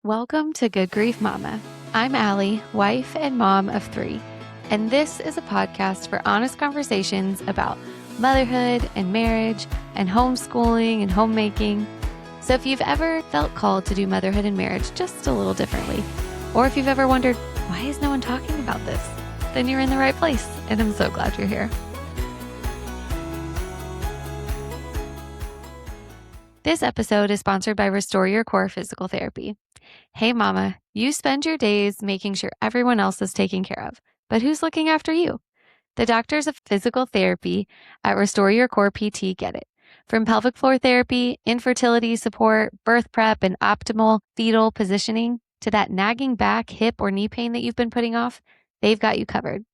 Welcome to Good Grief Mama. I'm Allie, wife and mom of 3, and this is a podcast for honest conversations about motherhood and marriage and homeschooling and homemaking. So if you've ever felt called to do motherhood and marriage just a little differently, or if you've ever wondered, why is no one talking about this? Then you're in the right place, and I'm so glad you're here. This episode is sponsored by Restore Your Core Physical Therapy. Hey mama, you spend your days making sure everyone else is taken care of, but who's looking after you? The doctors of physical therapy at Restore Your Core PT get it. From pelvic floor therapy, infertility support, birth prep, and optimal fetal positioning to that nagging back, hip, or knee pain that you've been putting off, they've got you covered.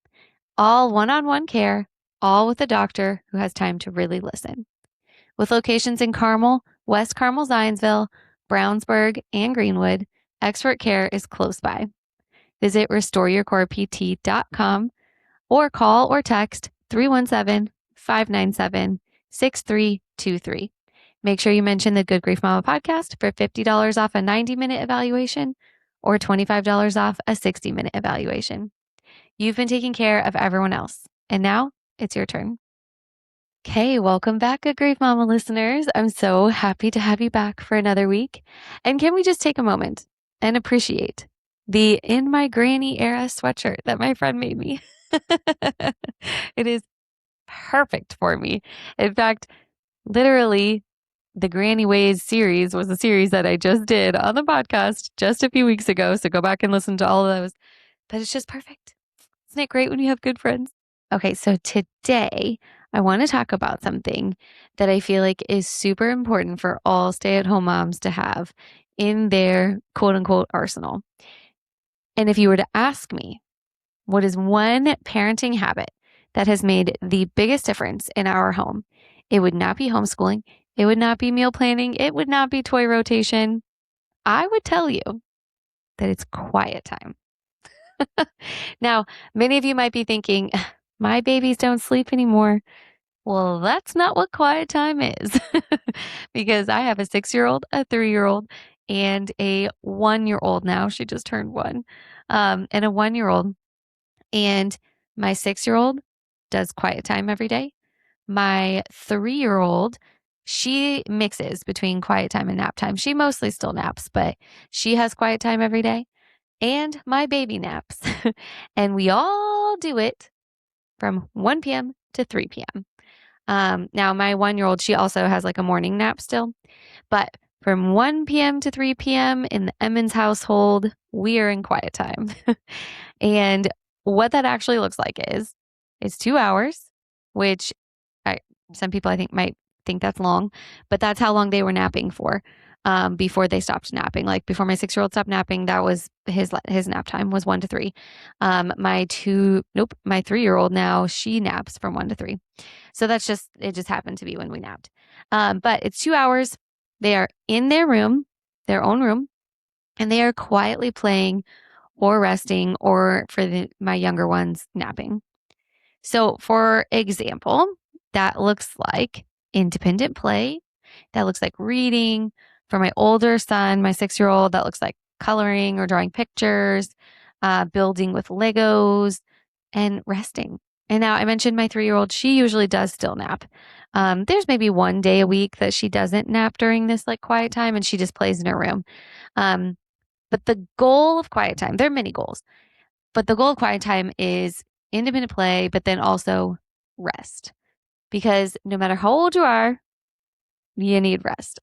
All one-on-one care, all with a doctor who has time to really listen. With locations in Carmel, West Carmel, Zionsville, Brownsburg, and Greenwood, expert care is close by. Visit restoreyourcorept.com or call or text 317-597-6323. Make sure you mention the Good Grief Mama podcast for $50 off a 90-minute evaluation or $25 off a 60-minute evaluation. You've been taking care of everyone else, and now it's your turn. Okay, welcome back, Good Grief Mama listeners. I'm so happy to have you back for another week. And can we just take a moment and appreciate the In My Granny Era sweatshirt that my friend made me? It is perfect for me. In fact, literally, the Granny Ways series was a series that I just did on the podcast just a few weeks ago. So go back and listen to all of those. But it's just perfect. Isn't it great when you have good friends? Okay, so today I want to talk about something that I feel like is super important for all stay-at-home moms to have in their quote-unquote arsenal. And if you were to ask me, what is one parenting habit that has made the biggest difference in our home? It would not be homeschooling. It would not be meal planning. It would not be toy rotation. I would tell you that it's quiet time. Now, many of you might be thinking, my babies don't sleep anymore. Well, that's not what quiet time is because I have a 6-year-old, a 3-year-old, and a 1-year-old now. She just turned 1, and a 1-year-old. And my 6-year-old does quiet time every day. My 3-year-old, she mixes between quiet time and nap time. She mostly still naps, but she has quiet time every day. And my baby naps. And we all do it from 1 p.m. to 3 p.m. Now, my 1-year-old, she also has like a morning nap still. But from 1 p.m. to 3 p.m. in the Emmons household, we are in quiet time. And what that actually looks like is it's 2 hours, which some people I think might think that's long, but that's how long they were napping for. Before they stopped napping. Like before my 6-year-old stopped napping, that was his nap time was 1 to 3. My 3-year-old now, she naps from 1 to 3. So it just happened to be when we napped. But it's 2 hours. They are in their room, their own room, and they are quietly playing or resting or for my younger ones napping. So for example, that looks like independent play. That looks like reading. For my older son, my 6-year-old, that looks like coloring or drawing pictures, building with Legos, and resting. And now I mentioned my 3-year-old, she usually does still nap. There's maybe one day a week that she doesn't nap during this like quiet time and she just plays in her room. But the goal of quiet time, there are many goals, but the goal of quiet time is independent play, but then also rest. Because no matter how old you are, you need rest.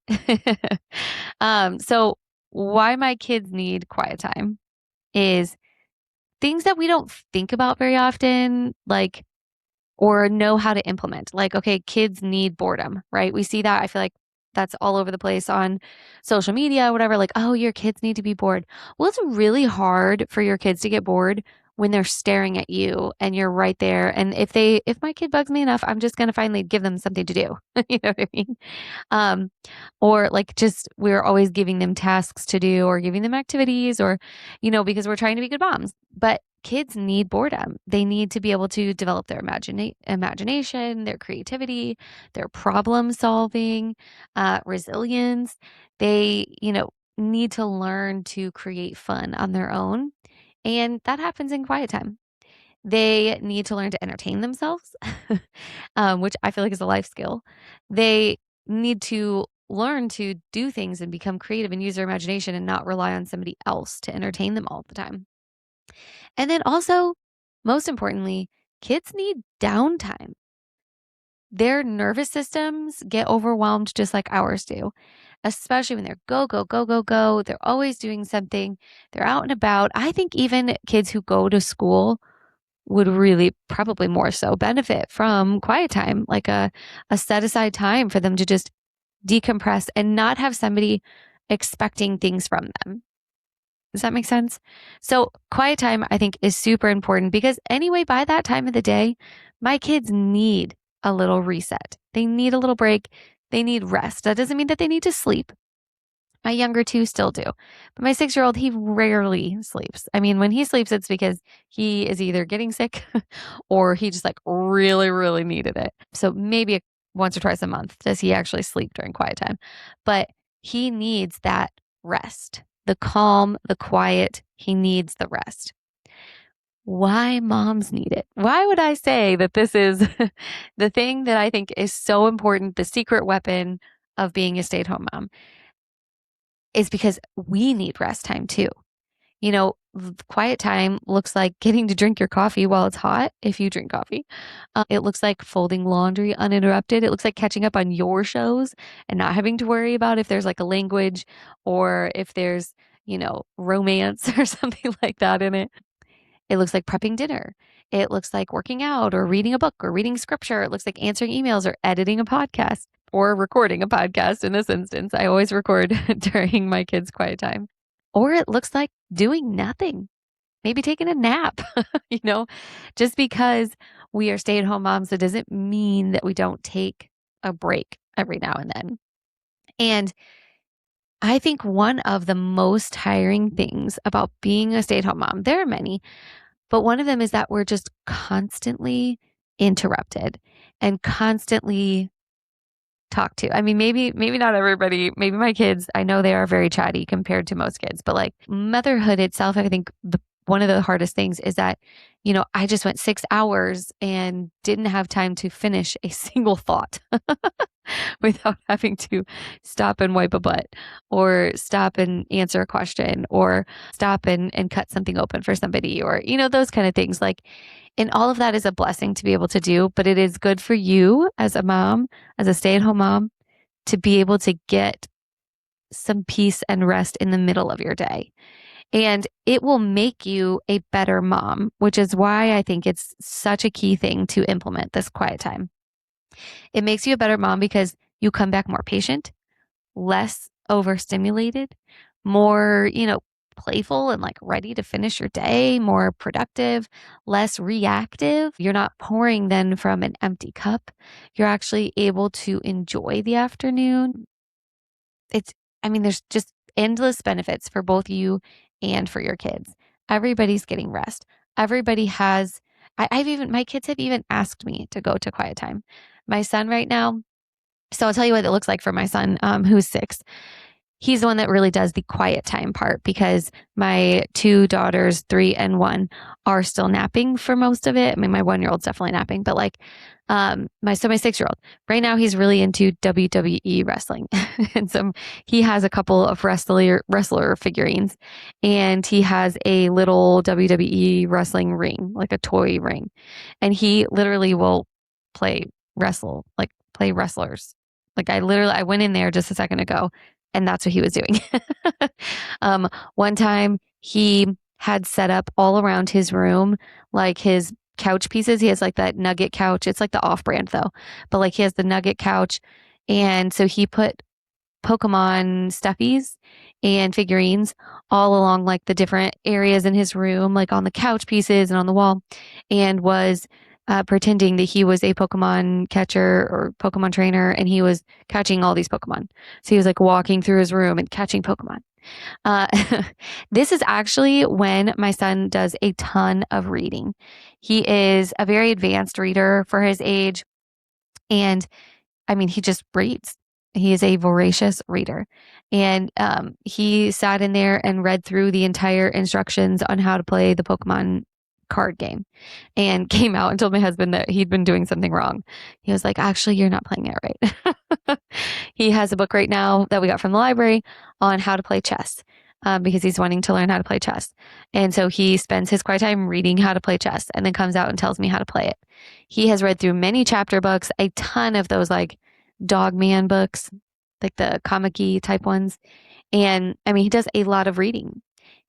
So why my kids need quiet time is things that we don't think about very often, like, or know how to implement. Like, okay, kids need boredom, right? We see that. I feel like that's all over the place on social media, whatever. Like, oh, your kids need to be bored. Well, it's really hard for your kids to get bored when they're staring at you and you're right there. And if my kid bugs me enough, I'm just going to finally give them something to do. You know what I mean? Or like just we're always giving them tasks to do or giving them activities or, because we're trying to be good moms. But kids need boredom. They need to be able to develop their imagination, their creativity, their problem solving, resilience. They, need to learn to create fun on their own, and that happens in quiet time. They need to learn to entertain themselves, which I feel like is a life skill. They need to learn to do things and become creative and use their imagination and not rely on somebody else to entertain them all the time. And then also, most importantly, kids need downtime. Their nervous systems get overwhelmed just like ours do, especially when they're go, go, go, go, go. They're always doing something. They're out and about. I think even kids who go to school would really probably more so benefit from quiet time, like a set aside time for them to just decompress and not have somebody expecting things from them. Does that make sense? So quiet time, I think, is super important because anyway, by that time of the day, my kids need a little reset. They need a little break. They need rest. That doesn't mean that they need to sleep. My younger two still do. But my 6-year-old, he rarely sleeps. I mean, when he sleeps, it's because he is either getting sick or he just like really, really needed it. So maybe once or twice a month does he actually sleep during quiet time. But he needs that rest, the calm, the quiet. He needs the rest. Why moms need it? Why would I say that this is the thing that I think is so important, the secret weapon of being a stay-at-home mom? Is because we need rest time too. You know, quiet time looks like getting to drink your coffee while it's hot, if you drink coffee. It looks like folding laundry uninterrupted. It looks like catching up on your shows and not having to worry about if there's like a language or if there's, romance or something like that in it. It looks like prepping dinner. It looks like working out or reading a book or reading scripture. It looks like answering emails or editing a podcast or recording a podcast in this instance. I always record during my kids' quiet time. Or it looks like doing nothing, maybe taking a nap. you know, just because we are stay at home moms, it doesn't mean that we don't take a break every now and then. And I think one of the most tiring things about being a stay at home mom, there are many, but one of them is that we're just constantly interrupted and constantly talked to. I mean, maybe not everybody, maybe my kids, I know they are very chatty compared to most kids, but like motherhood itself, I think one of the hardest things is that, I just went 6 hours and didn't have time to finish a single thought without having to stop and wipe a butt or stop and answer a question or stop and cut something open for somebody or, those kind of things. Like, and all of that is a blessing to be able to do, but it is good for you as a mom, as a stay at home mom, to be able to get some peace and rest in the middle of your day. And it will make you a better mom, which is why I think it's such a key thing to implement this quiet time. It makes you a better mom because you come back more patient, less overstimulated, more, playful and like ready to finish your day, more productive, less reactive. You're not pouring then from an empty cup. You're actually able to enjoy the afternoon. There's just endless benefits for both you and for your kids. Everybody's getting rest. Everybody has, my kids have even asked me to go to quiet time. My son right now, so I'll tell you what it looks like for my son, who's 6. He's the one that really does the quiet time part because my 2 daughters, 3 and 1, are still napping for most of it. I mean, my 1-year-old's definitely napping, but like, my 6-year-old right now, he's really into WWE wrestling. And so he has a couple of wrestler figurines and he has a little WWE wrestling ring, like a toy ring. And he literally will play wrestlers. Like I went in there just a second ago and that's what he was doing. One time he had set up all around his room, like his couch pieces. He has like that nugget couch. It's like the off brand though, but like he has the nugget couch. And so he put Pokemon stuffies and figurines all along like the different areas in his room, like on the couch pieces and on the wall, and was pretending that he was a Pokemon catcher or Pokemon trainer and he was catching all these Pokemon. So he was like walking through his room and catching Pokemon. Uh, this is actually when my son does a ton of reading. He is a very advanced reader for his age. And I mean, he just reads. He is a voracious reader. And he sat in there and read through the entire instructions on how to play the Pokemon card game and came out and told my husband that he'd been doing something wrong. He was like, actually, you're not playing it right. He has a book right now that we got from the library on how to play chess because he's wanting to learn how to play chess. And so he spends his quiet time reading how to play chess and then comes out and tells me how to play it. He has read through many chapter books, a ton of those like dog man books, like the comic-y type ones. And I mean, he does a lot of reading.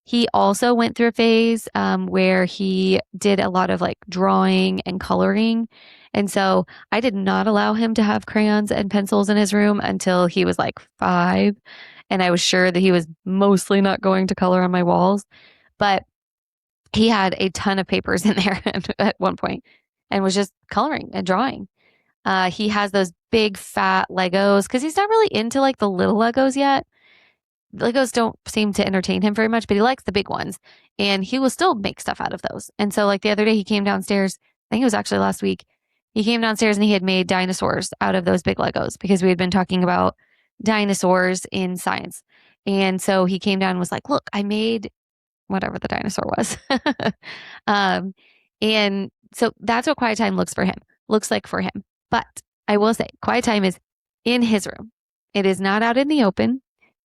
He also went through a phase where he did a lot of like drawing and coloring. And so I did not allow him to have crayons and pencils in his room until he was like 5. And I was sure that he was mostly not going to color on my walls. But he had a ton of papers in there at one point and was just coloring and drawing. He has those big fat Legos because he's not really into like the little Legos yet. Legos don't seem to entertain him very much, but he likes the big ones and he will still make stuff out of those. And so like the other day he came downstairs, I think it was actually last week. He came downstairs and he had made dinosaurs out of those big Legos because we had been talking about dinosaurs in science. And so he came down and was like, look, I made whatever the dinosaur was. And so that's what quiet time looks like for him. But I will say quiet time is in his room. It is not out in the open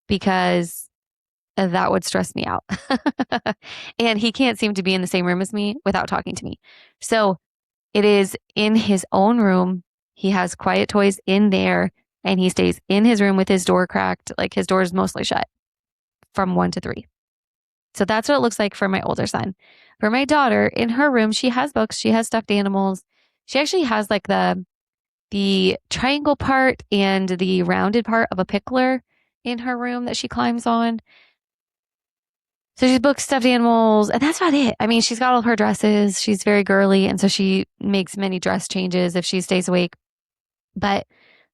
because that would stress me out. And he can't seem to be in the same room as me without talking to me. So it is in his own room. He has quiet toys in there and he stays in his room with his door cracked. Like his door is mostly shut from 1 to 3. So that's what it looks like for my older son. For my daughter, in her room, she has books. She has stuffed animals. She actually has like the triangle part and the rounded part of a pickler in her room that she climbs on. So she's books, stuffed animals, and that's about it. I mean, she's got all of her dresses. She's very girly, and so she makes many dress changes if she stays awake. But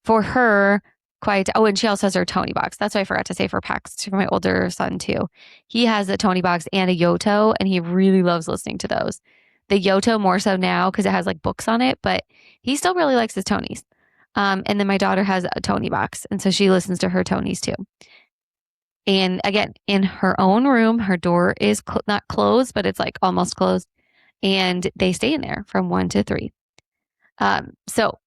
for her, quiet. Oh, and she also has her Tony box. That's what I forgot to say for Pax for my older son too. He has a Tony box and a Yoto, and he really loves listening to those. The Yoto more so now because it has like books on it, but he still really likes his Tonys. And then my daughter has a Tony box, and so she listens to her Tonys too. And again, in her own room, her door is not closed, but it's like almost closed, and they stay in there from 1 to 3. So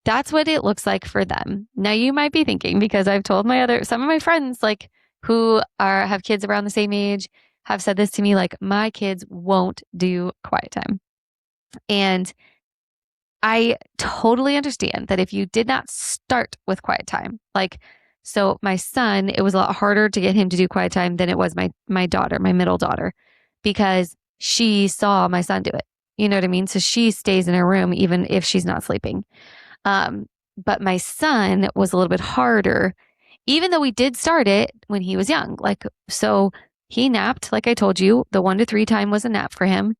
that's what it looks like for them. Now you might be thinking, because I've told some of my friends like who have kids around the same age have said this to me, like my kids won't do quiet time. And I totally understand that if you did not start with quiet time, like, so my son, it was a lot harder to get him to do quiet time than it was my daughter, my middle daughter, because she saw my son do it. You know what I mean? So she stays in her room even if she's not sleeping. But my son was a little bit harder, even though we did start it when he was young. Like, so he napped, like I told you, the 1 to 3 time was a nap for him.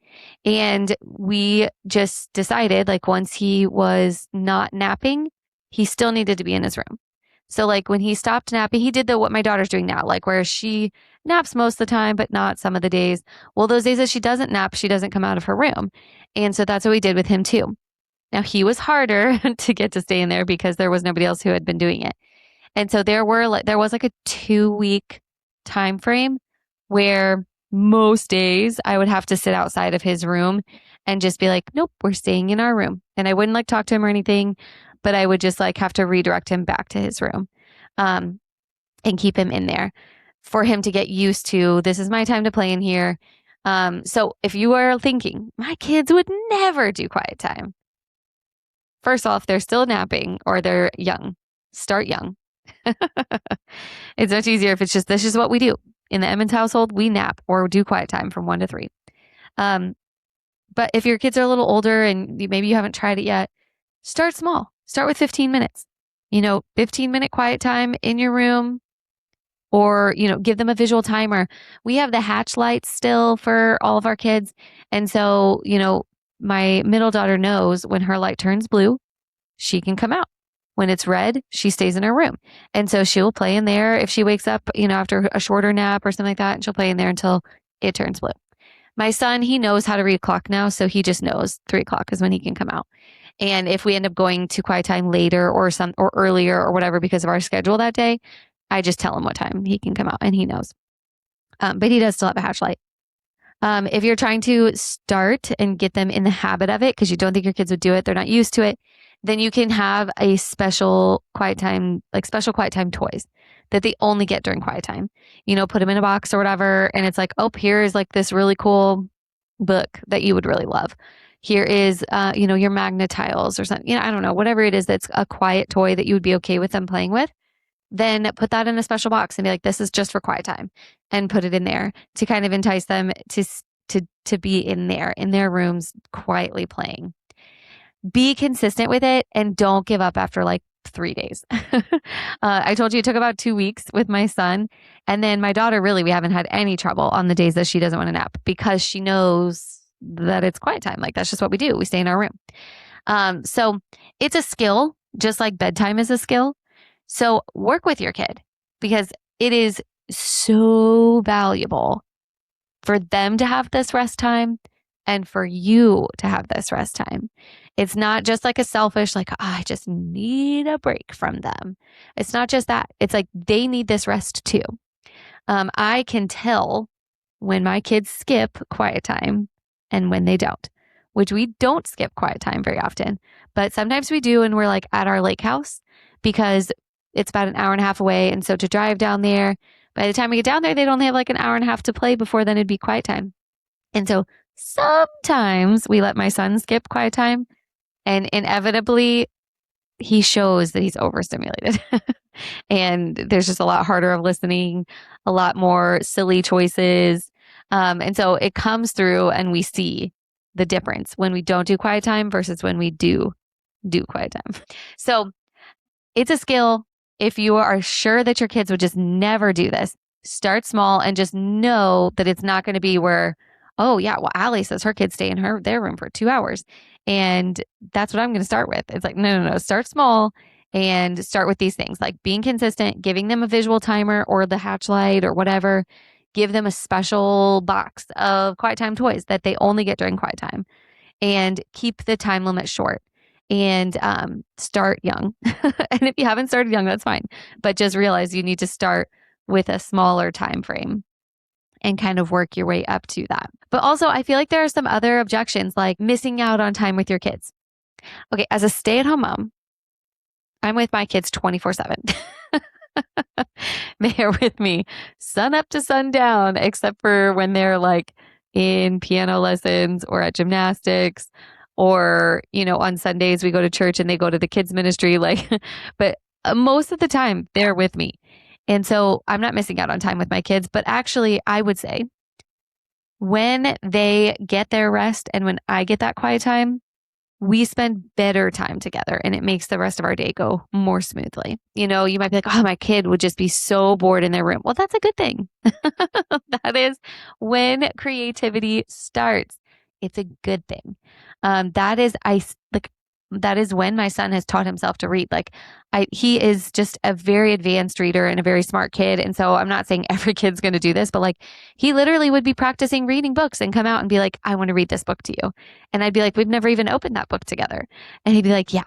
And we just decided like once he was not napping, he still needed to be in his room. So like when he stopped napping, he did what my daughter's doing now, like where she naps most of the time, but not some of the days. Well, those days that she doesn't nap, she doesn't come out of her room. And so that's what we did with him too. Now he was harder to get to stay in there because there was nobody else who had been doing it. And so there was like a 2-week time frame where most days I would have to sit outside of his room and just be like, nope, we're staying in our room. And I wouldn't like talk to him or anything, but I would just like have to redirect him back to his room and keep him in there for him to get used to, this is my time to play in here. So if you are thinking, my kids would never do quiet time. First off, they're still napping or they're young. Start young. It's much easier if it's just, this is what we do. In the Emmons household, we nap or do quiet time from 1 to 3. But if your kids are a little older and maybe you haven't tried it yet, start small. Start with 15 minutes. 15-minute quiet time in your room, or, give them a visual timer. We have the hatch lights still for all of our kids. And so, my middle daughter knows when her light turns blue, she can come out. When it's red, she stays in her room. And so she'll play in there if she wakes up, after a shorter nap or something like that, and she'll play in there until it turns blue. My son, he knows how to read clock now, so he just knows 3 o'clock is when he can come out. And if we end up going to quiet time later or earlier or whatever because of our schedule that day, I just tell him what time he can come out and he knows. But he does still have a hatch light. If you're trying to start and get them in the habit of it because you don't think your kids would do it, they're not used to it, then you can have a special quiet time, like special quiet time toys that they only get during quiet time. Put them in a box or whatever. And it's like, oh, here's like this really cool book that you would really love. Here is, your magnet tiles or something. I don't know, whatever it is that's a quiet toy that you would be okay with them playing with. Then put that in a special box and be like, this is just for quiet time, and put it in there to kind of entice them to be in their rooms quietly playing. Be consistent with it and don't give up after like 3 days. I told you it took about 2 weeks with my son. And then my daughter, really, we haven't had any trouble on the days that she doesn't want to nap because she knows that it's quiet time. Like, that's just what we do. We stay in our room. So it's a skill, just like bedtime is a skill. So work with your kid because it is so valuable for them to have this rest time and for you to have this rest time. It's not just like a selfish, like, oh, I just need a break from them. It's not just that. It's like they need this rest too. I can tell when my kids skip quiet time and when they don't, which we don't skip quiet time very often, but sometimes we do. And we're like at our lake house because it's about an hour and a half away. And so to drive down there, by the time we get down there, they'd only have like an hour and a half to play before then it'd be quiet time. And so sometimes we let my son skip quiet time, and inevitably he shows that he's overstimulated. And there's just a lot harder of listening, a lot more silly choices. And so it comes through and we see the difference when we don't do quiet time versus when we do quiet time. So it's a skill. If you are sure that your kids would just never do this, start small and just know that it's not going to be where, oh yeah, well, Allie says her kids stay in their room for 2 hours. And that's what I'm going to start with. It's like, no. Start small and start with these things like being consistent, giving them a visual timer or the hatch light or whatever. Give them a special box of quiet time toys that they only get during quiet time, and keep the time limit short. And start young. And if you haven't started young, that's fine. But just realize you need to start with a smaller time frame and kind of work your way up to that. But also, I feel like there are some other objections like missing out on time with your kids. Okay, as a stay-at-home mom, I'm with my kids 24/7. They're with me sun up to sundown, except for when they're like in piano lessons or at gymnastics. Or, on Sundays we go to church and they go to the kids ministry, but most of the time they're with me. And so I'm not missing out on time with my kids, but actually I would say when they get their rest and when I get that quiet time, we spend better time together and it makes the rest of our day go more smoothly. You might be like, oh, my kid would just be so bored in their room. Well, that's a good thing. That is when creativity starts. It's a good thing. That is when my son has taught himself to read. He is just a very advanced reader and a very smart kid. And so I'm not saying every kid's going to do this, but he literally would be practicing reading books and come out and be like, I want to read this book to you. And I'd be like, we've never even opened that book together. And he'd be like, yeah,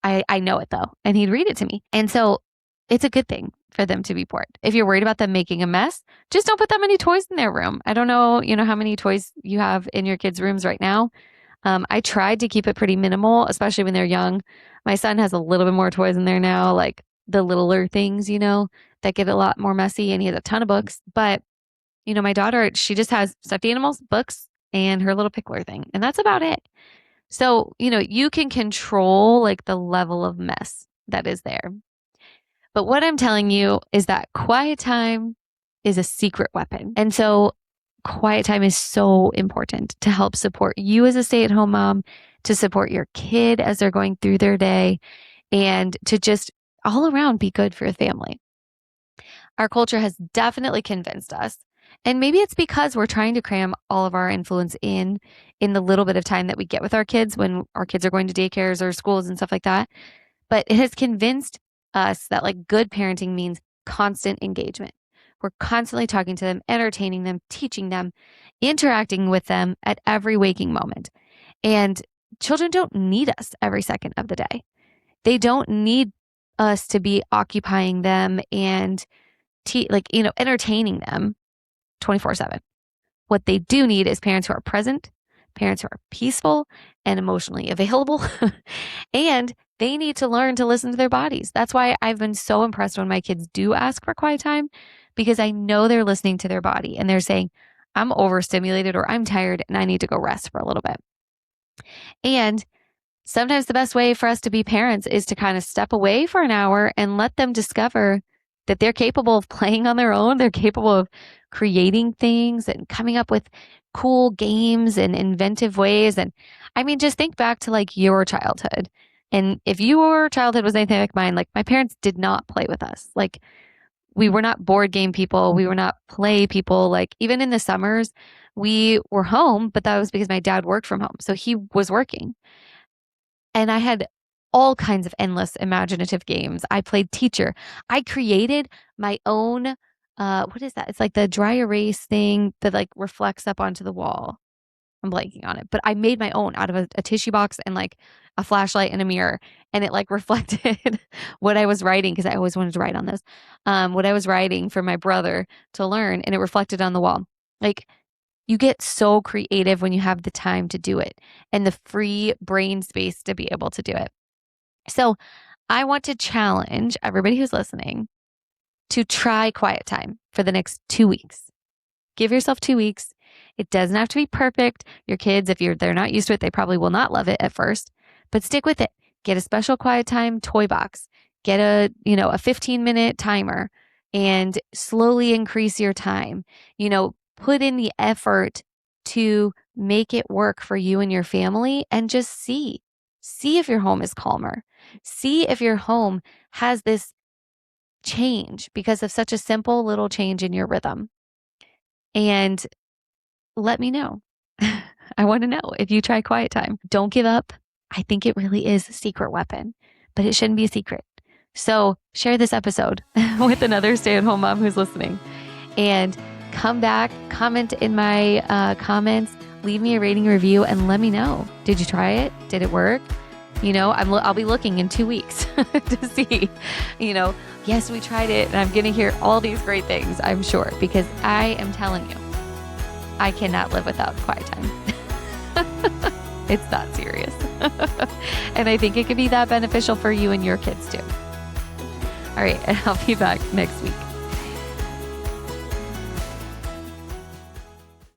I know it though. And he'd read it to me. And so it's a good thing for them to be bored. If you're worried about them making a mess, just don't put that many toys in their room. I don't know, how many toys you have in your kids' rooms right now. I tried to keep it pretty minimal, especially when they're young. My son has a little bit more toys in there now, like the littler things, that get a lot more messy, and he has a ton of books. But, my daughter, she just has stuffed animals, books, and her little pickler thing. And that's about it. So, you can control the level of mess that is there. But what I'm telling you is that quiet time is a secret weapon. And so quiet time is so important to help support you as a stay-at-home mom, to support your kid as they're going through their day, and to just all around be good for your family. Our culture has definitely convinced us, and maybe it's because we're trying to cram all of our influence in the little bit of time that we get with our kids when our kids are going to daycares or schools and stuff like that. But it has convinced us that good parenting means constant engagement. We're constantly talking to them, entertaining them, teaching them, interacting with them at every waking moment. And children don't need us every second of the day. They don't need us to be occupying them and entertaining them 24/7. What they do need is parents who are present, parents who are peaceful and emotionally available, and they need to learn to listen to their bodies. That's why I've been so impressed when my kids do ask for quiet time, because I know they're listening to their body and they're saying, I'm overstimulated or I'm tired and I need to go rest for a little bit. And sometimes the best way for us to be parents is to kind of step away for an hour and let them discover that they're capable of playing on their own. They're capable of creating things and coming up with cool games and inventive ways. And I mean, just think back to like your childhood. And if your childhood was anything like mine, like my parents did not play with us. Like we were not board game people. We were not play people. Like even in the summers, we were home, but that was because my dad worked from home. So he was working. And I had all kinds of endless imaginative games. I played teacher. I created my own, what is that? It's like the dry erase thing that like reflects up onto the wall. I'm blanking on it, but I made my own out of a tissue box and like a flashlight and a mirror. And it like reflected what I was writing, because I always wanted to write on this, what I was writing for my brother to learn. And it reflected on the wall. Like, you get so creative when you have the time to do it and the free brain space to be able to do it. So I want to challenge everybody who's listening to try quiet time for the next 2 weeks. Give yourself 2 weeks. It doesn't have to be perfect. Your kids, if they're not used to it, they probably will not love it at first, but stick with it. Get a special quiet time toy box. Get a 15-minute timer and slowly increase your time. Put in the effort to make it work for you and your family, and just see if your home is calmer. See if your home has this change because of such a simple little change in your rhythm. And let me know. I want to know if you try quiet time. Don't give up. I think it really is a secret weapon, but it shouldn't be a secret. So share this episode with another stay-at-home mom who's listening, and come back, comment in my comments, leave me a rating review, and let me know. Did you try it? Did it work? I'll be looking in 2 weeks to see, yes, we tried it, and I'm going to hear all these great things, I'm sure, because I am telling you, I cannot live without quiet time. It's that serious. And I think it could be that beneficial for you and your kids too. All right, and I'll be back next week.